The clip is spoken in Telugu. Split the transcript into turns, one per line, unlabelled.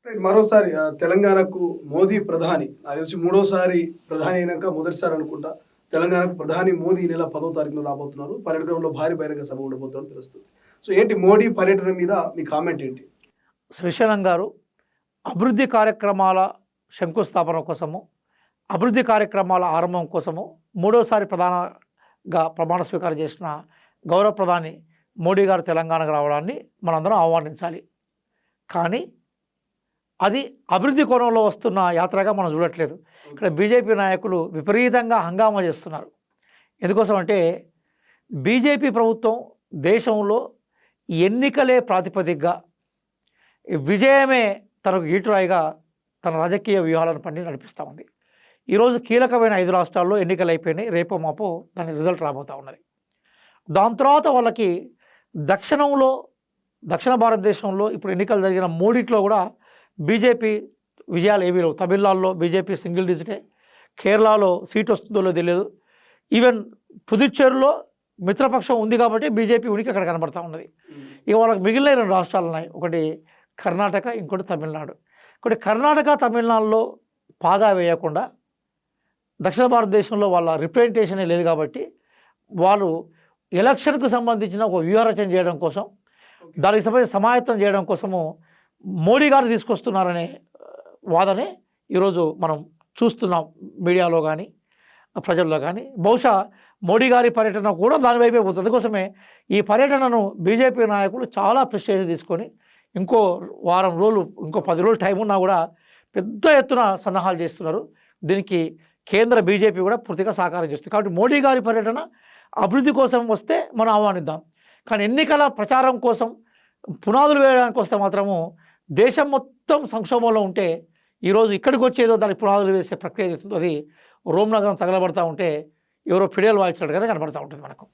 రైట్. మరోసారి తెలంగాణకు మోదీ ప్రధాని నాకు తెలిసి మూడోసారి ప్రధాని అయినాక మొదటిసారి అనుకుంటా తెలంగాణకు ప్రధాని మోదీ ఈ నెల 10వ తారీఖున రాబోతున్నారు. పర్యటనలో భారీ బహిరంగ సభ ఉండబోతున్నట్టు తెలుస్తుంది. సో ఏంటి మోడీ పర్యటన మీద మీ కామెంట్ ఏంటి?
శ్రీశైలం గారు అభివృద్ధి కార్యక్రమాల శంకుస్థాపన కోసము, అభివృద్ధి కార్యక్రమాల ఆరంభం కోసము మూడోసారి ప్రధానంగా ప్రమాణ స్వీకారం చేసిన గౌరవ ప్రధాని మోడీ గారు తెలంగాణకు రావడాన్ని మనందరం ఆహ్వానించాలి. కానీ అది అభివృద్ధి కోణంలో వస్తున్న యాత్రగా మనం చూడట్లేదు. ఇక్కడ బీజేపీ నాయకులు విపరీతంగా హంగామా చేస్తున్నారు. ఎందుకోసం అంటే బీజేపీ ప్రభుత్వం దేశంలో ఎన్నికలే ప్రాతిపదికగా, విజయమే తనకు గీటురాయిగా తన రాజకీయ వ్యూహాలను పండి నడిపిస్తూ ఉంది. ఈరోజు కీలకమైన 5 రాష్ట్రాల్లో ఎన్నికలు అయిపోయినాయి. రేపో మాపో దాని రిజల్ట్ రాబోతూ ఉన్నది. దాని తర్వాత వాళ్ళకి దక్షిణ భారతదేశంలో ఇప్పుడు ఎన్నికలు జరిగిన 3 కూడా బీజేపీ విజయాలు ఏవీ లేవు. తమిళనాడులో బీజేపీ సింగిల్ డిజిటే, కేరళలో సీట్ వస్తుందో తెలియదు. ఈవెన్ పుదుచ్చేరిలో మిత్రపక్షం ఉంది కాబట్టి బీజేపీ ఉనికి అక్కడ కనబడతా ఉన్నది. ఇక వాళ్ళకి మిగిలిన 2 రాష్ట్రాలు ఉన్నాయి. ఒకటి కర్ణాటక, ఇంకోటి తమిళనాడు. ఒకటి కర్ణాటక, తమిళనాడులో పాగా వేయకుండా దక్షిణ భారతదేశంలో వాళ్ళ రిప్రజెంటేషనే లేదు కాబట్టి వాళ్ళు ఎలక్షన్కు సంబంధించిన ఒక వ్యూహరచన చేయడం కోసం, దానికి సంబంధించి సమాయత్తం చేయడం కోసము మోడీ గారు తీసుకొస్తున్నారనే వాదనే ఈరోజు మనం చూస్తున్నాం మీడియాలో కానీ ప్రజల్లో కానీ. బహుశా మోడీ గారి పర్యటన కూడా దాని వైపే పోతుంది. అందుకోసమే ఈ పర్యటనను బీజేపీ నాయకులు చాలా ప్రెస్టేజ్ తీసుకొని ఇంకో వారం రోజులు, ఇంకో 10 రోజులు టైం ఉన్నా కూడా పెద్ద ఎత్తున సన్నాహాలు చేస్తున్నారు. దీనికి కేంద్ర బీజేపీ కూడా పూర్తిగా సహకారం చేస్తుంది. కాబట్టి మోడీ గారి పర్యటన అభివృద్ధి కోసం వస్తే మనం ఆహ్వానిద్దాం. కానీ ఎన్నికల ప్రచారం కోసం పునాదులు వేయడానికి వస్తే మాత్రము దేశం మొత్తం సంక్షోభంలో ఉంటే ఈరోజు ఇక్కడికి వచ్చేదో దానికి పునాదులు వేసే ప్రక్రియ చేస్తుంది. అది రోమ్ నగరం తగలబడతా ఉంటే ఎవరో ఫిడేల్ వాయించినట్టుగానే కనబడతా ఉంటుంది మనకు.